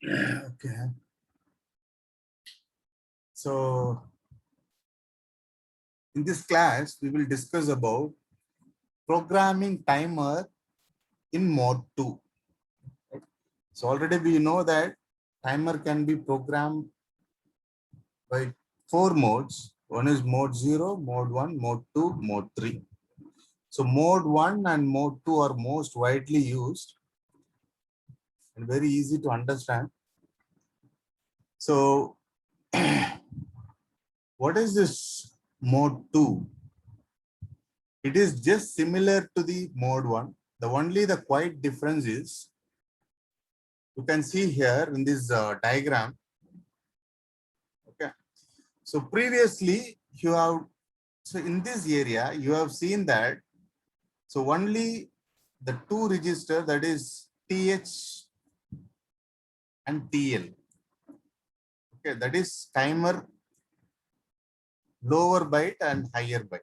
Okay. So in this class, we will discuss about programming timer in mode 2. Right? So already we know that timer can be programmed by 4 modes. One is mode 0, mode 1, mode 2, mode 3. So mode 1 and mode 2 are most widely used and very easy to understand. So what is this mode 2? It is just similar to the mode 1. The quite difference is, you can see here in this diagram. Okay. So previously so in this area, you have seen that, so only the two register, that is TH and TL. Okay. That is timer lower byte and higher byte.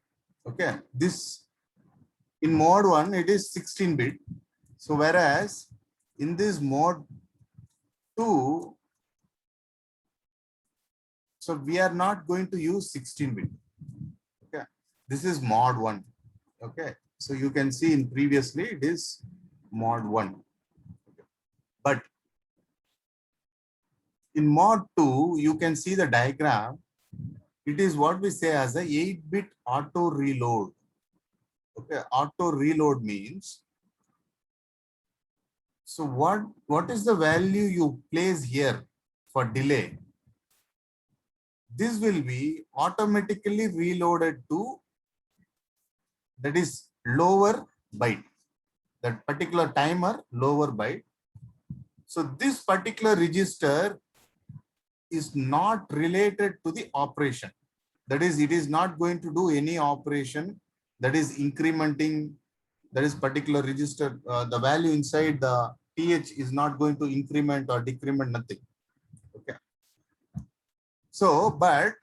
Okay. This in mode 1, it is 16 bit. So whereas in this mode 2, so we are not going to use 16 bit. Okay. This is mod 1. Okay. So you can see in previously it is mod 1. Okay. But in mod 2, you can see the diagram. It is what we say as a 8-bit auto reload. Okay. Auto reload means, so what is the value you place here for delay? This will be automatically reloaded to, that is lower byte, that particular timer lower byte. So this particular register is not related to the operation. That is, it is not going to do any operation that is incrementing, that is particular register. The value inside the TH is not going to increment or decrement, nothing. Okay. So, but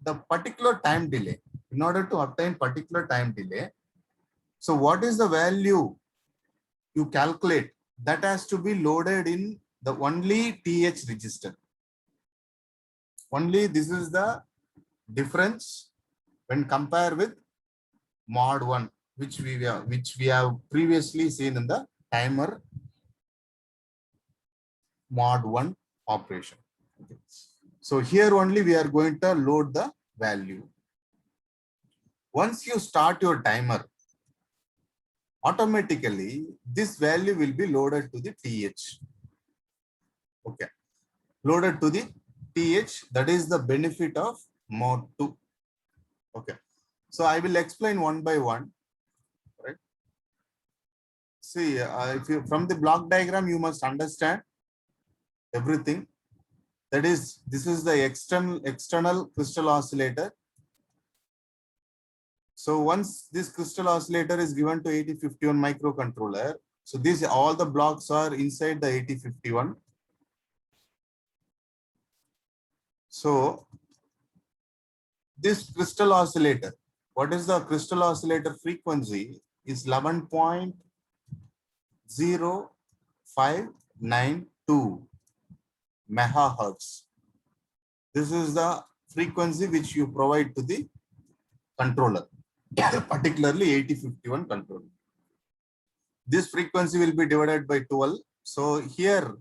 the particular time delay, in order to obtain particular time delay, so what is the value you calculate, that has to be loaded in the only TH register. Only this is the difference when compared with mod 1, which we have previously seen in the timer mod 1 operation. Okay. So here only we are going to load the value. Once you start your timer, automatically this value will be loaded to the TH. Okay. Loaded to the TH, that is the benefit of mode 2. Okay. So I will explain one by one. Right. See, if you, from the block diagram, you must understand everything. That is, this is the external crystal oscillator. So once this crystal oscillator is given to 8051 microcontroller, so these all the blocks are inside the 8051. So this crystal oscillator, what is the crystal oscillator frequency? Is 11.0592 megahertz. This is the frequency which you provide to the controller, particularly 8051 controller. This frequency will be divided by 12. So here,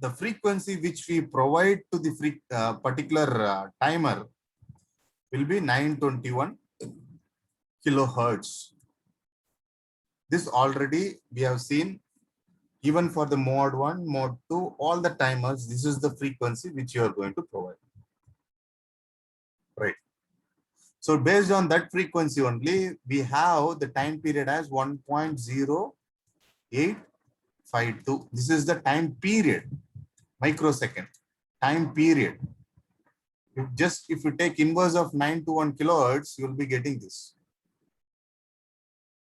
the frequency which we provide to the particular timer will be 921 kilohertz. This already we have seen. Even for the mode 1, mode 2, all the timers, this is the frequency which you are going to provide. Right. So based on that frequency only, we have the time period as 1.0852. This is the time period, microsecond, time period. If you take inverse of 921 kilohertz, you will be getting this.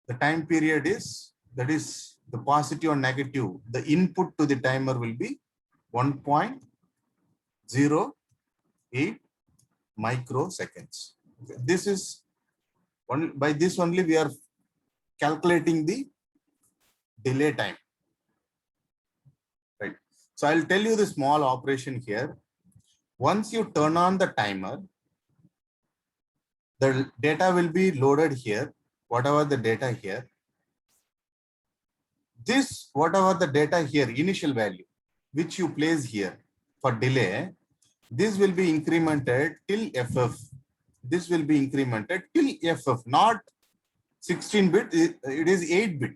The time period is, that is the positive or negative. The input to the timer will be 1.08 microseconds. Okay. This is one, by this only we are calculating the delay time. So I'll tell you the small operation here. Once you turn on the timer, the data will be loaded here, whatever the data here. This, whatever the data here, initial value, which you place here for delay, this will be incremented till FF. This will be incremented till FF, not 16-bit, it is 8-bit.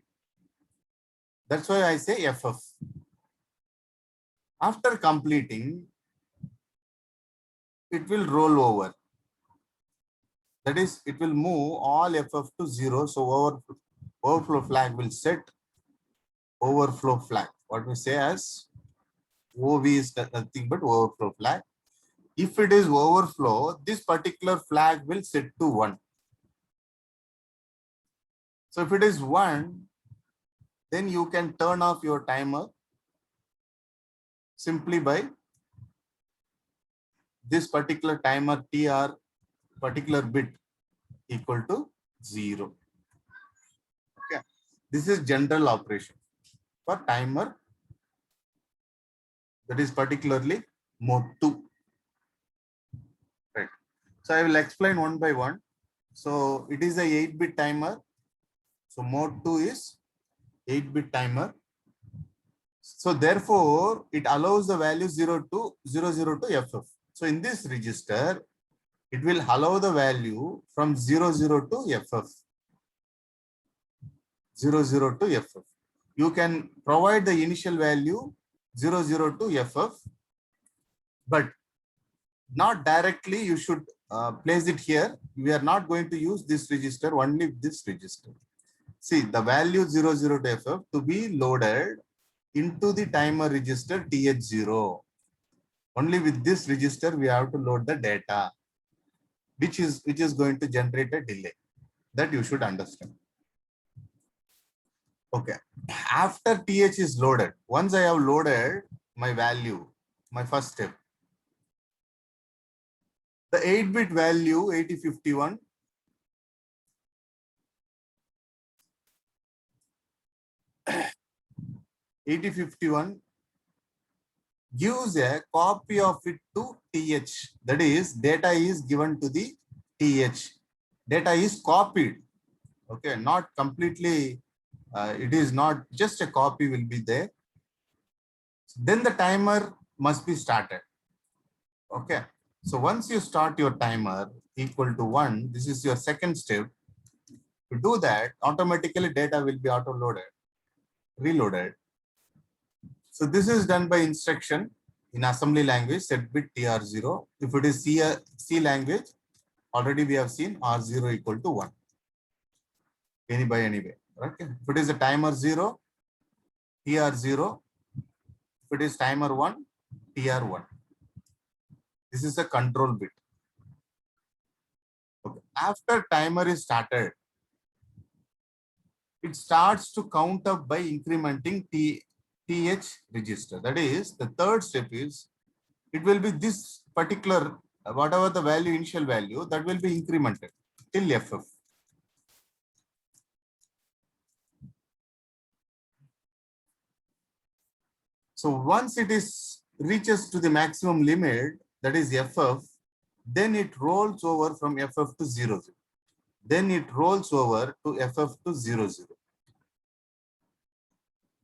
That's why I say FF. After completing, it will roll over. That is, it will move all FF to 0. So overflow flag will set overflow flag. What we say as OV is nothing but overflow flag. If it is overflow, this particular flag will set to 1. So if it is 1, then you can turn off your timer simply by this particular timer TR particular bit equal to 0. Okay, this is general operation for timer, that is particularly mode 2. Right. So I will explain one by one. So it is a 8-bit timer. So mode 2 is 8-bit timer. So therefore, it allows the value 00 to FF. So in this register, it will allow the value from 00 to FF. 00 to FF. You can provide the initial value 00 to FF, but not directly. You should place it here. We are not going to use this register, only this register. See, the value 00 to FF to be loaded into the timer register TH0. Only with this register we have to load the data, which is going to generate a delay. That you should understand. Okay. After TH is loaded, once I have loaded my value, my first step, the 8-bit value 8051 8051 gives a copy of it to TH. That is, data is given to the TH. Data is copied. Okay, not completely. It is not just a copy will be there. Then the timer must be started. Okay. So once you start your timer equal to 1, this is your second step. To do that, automatically data will be auto-loaded, reloaded. So this is done by instruction in assembly language, set bit TR0. If it is C language, already we have seen R0 equal to 1. Anyway. Okay. If it is a timer 0, TR0. If it is timer 1, TR1. This is a control bit. Okay. After timer is started, it starts to count up by incrementing TH register. That is, the third step is, it will be this particular, whatever the value, initial value, that will be incremented till FF. So once it reaches to the maximum limit, that is FF, then it rolls over from FF to 00. Then it rolls over to FF to 00.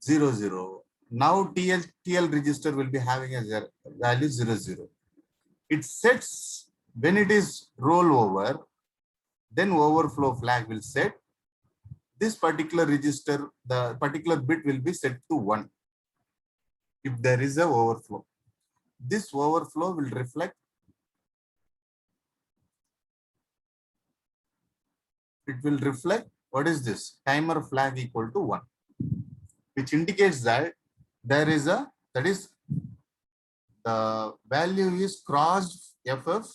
00. Now TL register will be having a value 00. It sets, when it is roll over, then overflow flag will set. This particular register, the particular bit will be set to 1 if there is a overflow. This overflow will reflect, what is this? Timer flag equal to 1, which indicates that there is that is, the value is crossed FF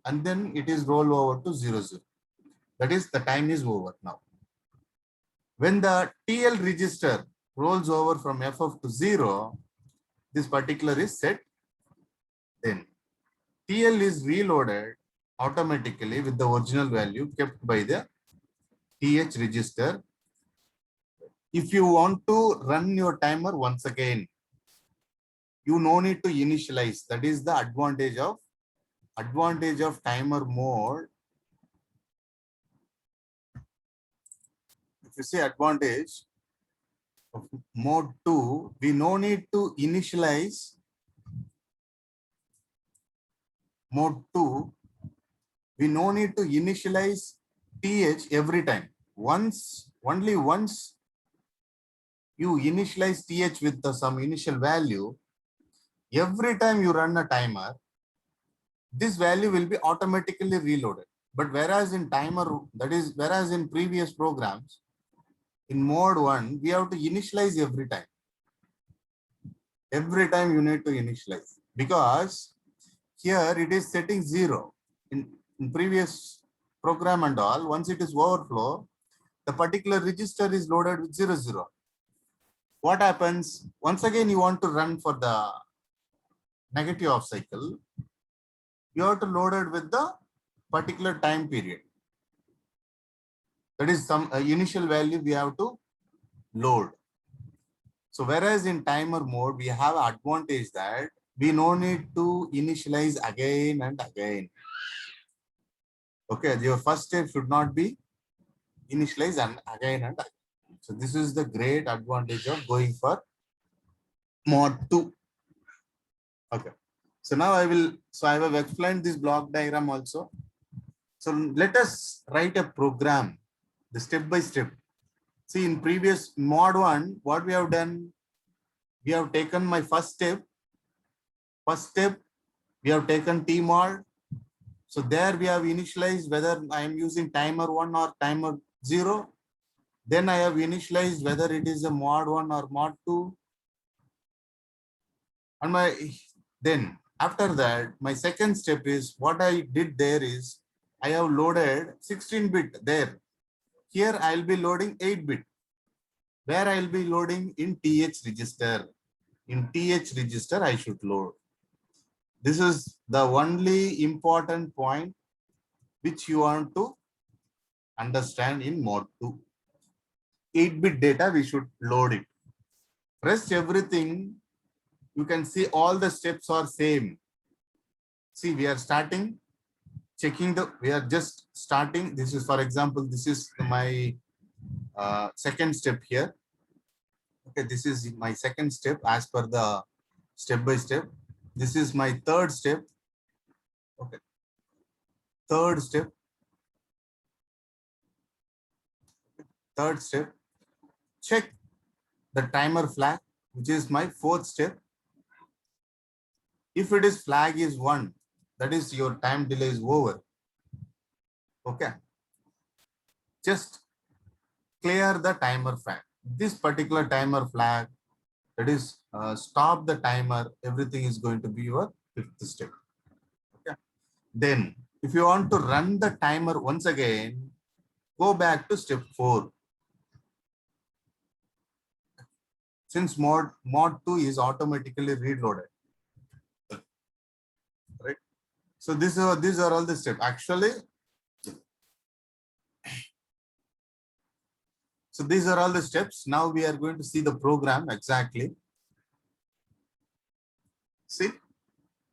and then it is roll over to 00. That is, the time is over now. When the TL register rolls over from FF to 0, this particular is set. Then TL is reloaded automatically with the original value kept by the TH register. If you want to run your timer once again, You no need to initialize. That is the advantage of timer mode. If you say advantage of mode 2, we no need to initialize mode 2. We no need to initialize TH every time. Only once you initialize TH with some initial value, every time you run a timer, this value will be automatically reloaded. But whereas in whereas in previous programs, in mode 1, we have to initialize every time. Every time you need to initialize, because here it is setting 0. In previous program and all, once it is overflow, the particular register is loaded with 00. What happens? Once again, you want to run for the negative off cycle, you have to load it with the particular time period. That is some initial value we have to load. So whereas in timer mode, we have advantage that we no need to initialize again and again. Okay, your first step should not be initialize and again. So this is the great advantage of going for mode 2. Okay. So now I have explained this block diagram also. So let us write a program, the step by step. See, in previous mod 1, what we have done, we have taken my first step. First step, we have taken T mod. So there we have initialized whether I am using timer 1 or timer 0. Then I have initialized whether it is a mod 1 or mod 2. And then after that, my second step is what I did there is I have loaded 16-bit there. Here I'll be loading 8-bit. Where I'll be loading in TH register. In TH register, I should load. This is the only important point which you want to understand in mode 2. 8-bit data, we should load it. Rest everything, you can see all the steps are same. See, we are starting, we are just starting. This is, for example, this is my second step here. Okay, this is my second step as per the step by step. This is my third step. Okay, third step. Third step, check the timer flag, which is my fourth step. If it is flag is 1, that is your time delay is over. Okay. Just clear the timer flag. This particular timer flag, that is stop the timer, everything is going to be your fifth step. Okay. Then if you want to run the timer once again, go back to step 4. Since mod 2 is automatically reloaded. Right. So these are all the steps. Actually, so these are all the steps. Now we are going to see the program exactly. See,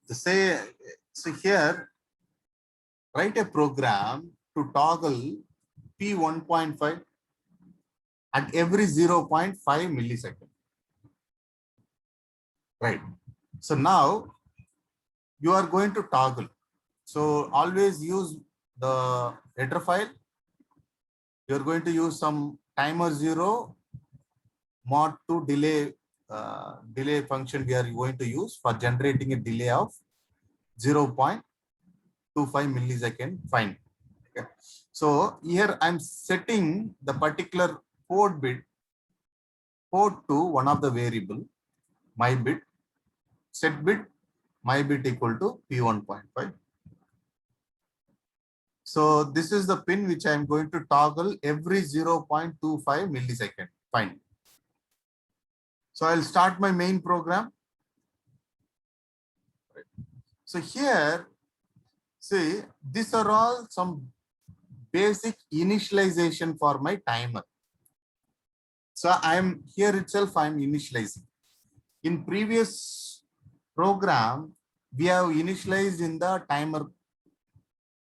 so here, write a program to toggle P1.5 at every 0.5 millisecond. Right. So now you are going to toggle. So always use the header file. You're going to use some timer 0 mod 2 delay function we are going to use for generating a delay of 0.25 millisecond. Fine. Okay. So here I'm setting the particular port to one of the variable, my bit, set bit, my bit equal to P1.5. So this is the pin which I am going to toggle every 0.25 millisecond. Fine. So I'll start my main program. So here, see, these are all some basic initialization for my timer. So I'm here itself, I'm initializing. In previous program we have initialized in the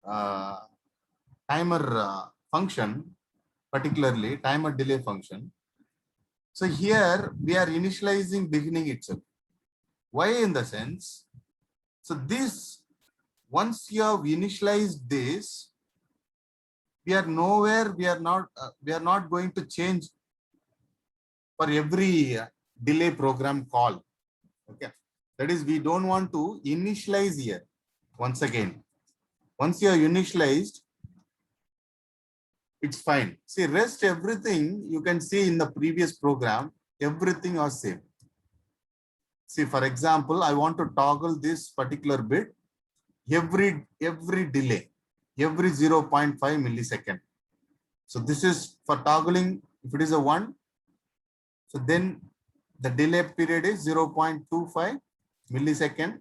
uh, timer function, particularly timer delay function. So here we are initializing beginning itself. Why in the sense? So this, once you have initialized this, we are nowhere, we are not going to change for every delay program call. Okay. That is, we don't want to initialize here. Once again, once you are initialized, it's fine. See, rest everything you can see in the previous program, everything was same. See, for example, I want to toggle this particular bit every delay, every 0.5 millisecond. So this is for toggling. If it is a 1, so then the delay period is 0.25 millisecond.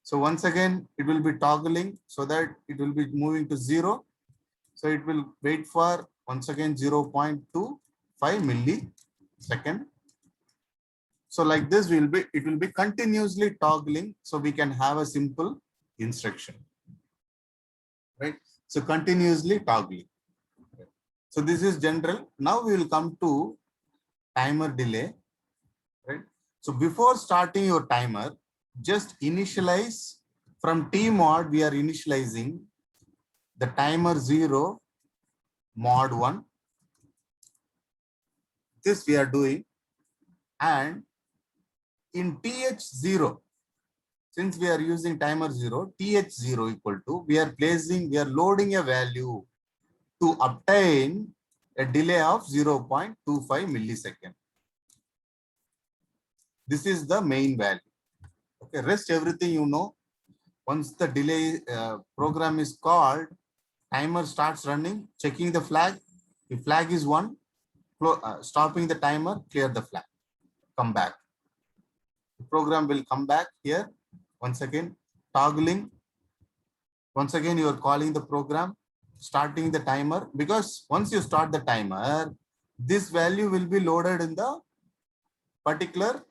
So once again, it will be toggling so that it will be moving to 0. So it will wait for once again 0.25 millisecond. So like this it will be continuously toggling, so we can have a simple instruction, right? So continuously toggling. So this is general. Now we will come to timer delay, right? So before starting your timer, just initialize from T mod. We are initializing the timer 0 mod 1. This we are doing, and in TH0, since we are using timer 0, TH0 equal to, we are loading a value to obtain a delay of 0.25 millisecond. This is the main value. Okay, rest everything you know. Once the delay program is called, timer starts running, checking the flag. If flag is 1, stopping the timer, clear the flag, come back. The program will come back here. Once again, toggling. Once again, you are calling the program, starting the timer, because once you start the timer, this value will be loaded in the particular,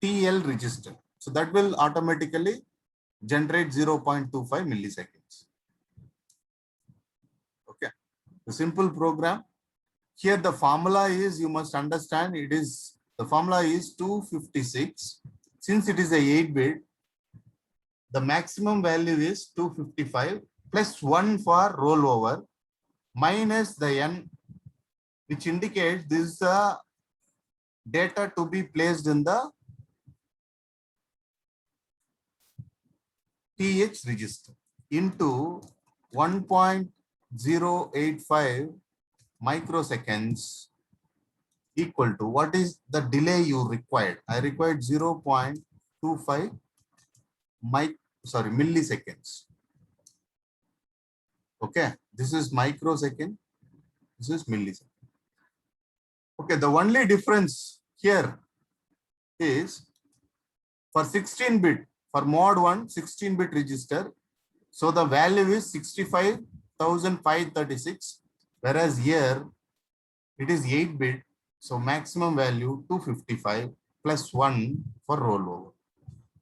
TL register. So that will automatically generate 0.25 milliseconds. Okay. The simple program. Here the formula is, you must understand, the formula is 256. Since it is a 8-bit, the maximum value is 255 plus 1 for rollover minus the n, which indicates this is the data to be placed in the TH register, into 1.085 microseconds equal to, what is the delay you required? I required 0.25 milliseconds. Okay, this is microsecond, this is millisecond. Okay, the only difference here is for 16-bit, for mod 1 16-bit register, so the value is 65,536, whereas here it is 8-bit, so maximum value 255 plus 1 for rollover.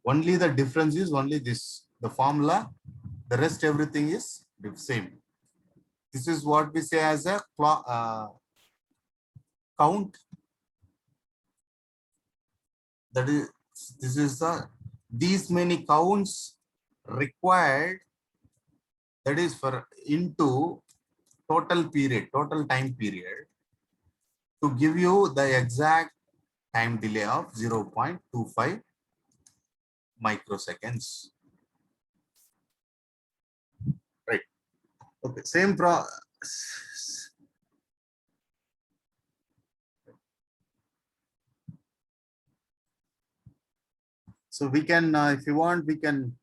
Only the difference is only this, the formula, the rest everything is the same. This is what we say as a count. That is, this is these many counts required, that is for into total time period, to give you the exact time delay of 0.25 microseconds. Right. Okay, same so we can, if you want, we can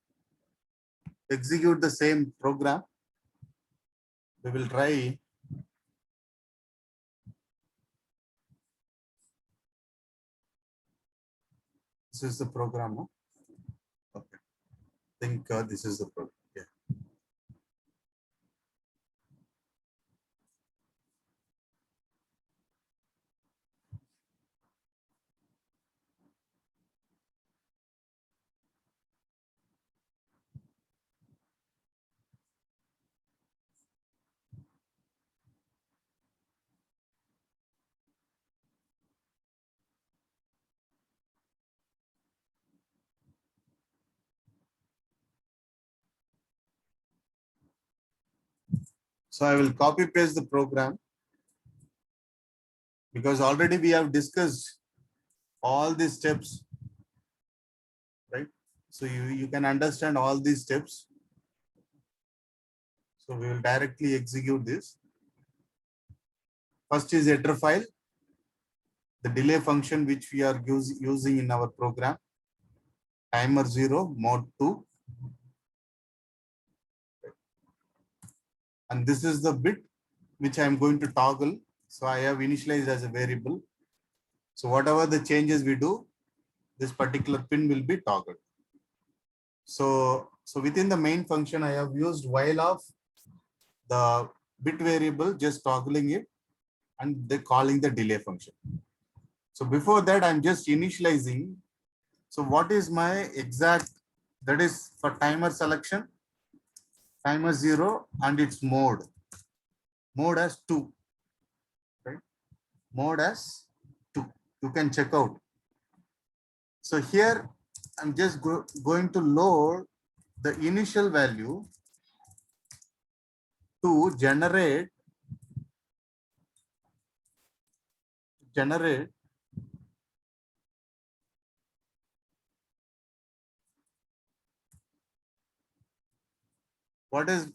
execute the same program. We will try. This is the program. No? Okay. I think this is the program. Yeah. So I will copy paste the program because already we have discussed all these steps, right? So you can understand all these steps. So we will directly execute this. First is header file, the delay function which we are using in our program, timer 0, mode 2. And this is the bit which I am going to toggle. So I have initialized as a variable. So whatever the changes we do, this particular pin will be toggled. So within the main function, I have used while of the bit variable, just toggling it and they calling the delay function. So before that, I'm just initializing. So what is my exact, that is for timer selection, timer 0 and its mode as 2, right? Mode as 2. You can check out. So here I'm just going to load the initial value to generate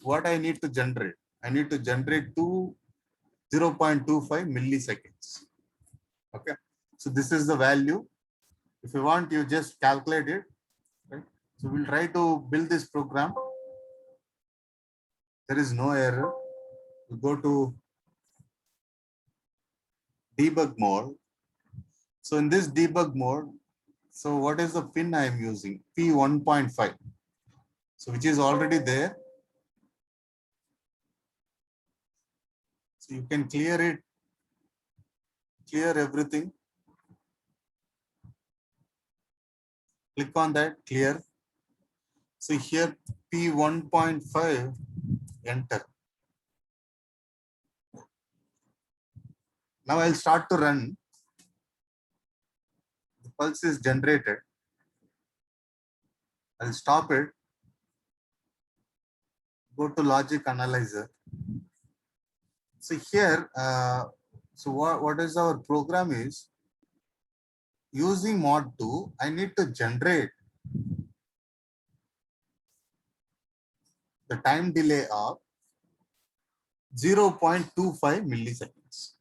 what I need to generate. I need to generate 0.25 milliseconds. Okay. So this is the value. If you want, you just calculate it. Right? So we'll try to build this program. There is no error. We go to debug mode. So in this debug mode, so what is the pin I am using? P1.5. So which is already there. So you can clear it, clear everything. Click on that, clear. So here P1.5, enter. Now I'll start to run. The pulse is generated. I'll stop it. Go to logic analyzer. So here, so what is our program is, using mod 2, I need to generate the time delay of 0.25 milliseconds.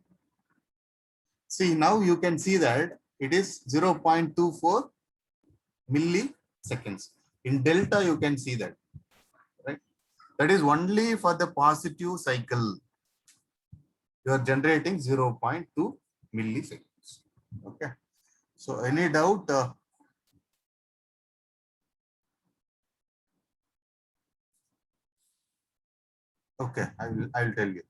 See, now you can see that it is 0.24 milliseconds. In delta, you can see that, right? That is only for the positive cycle. You are generating 0.2 milliseconds. Okay. So any doubt? Okay, I will tell you.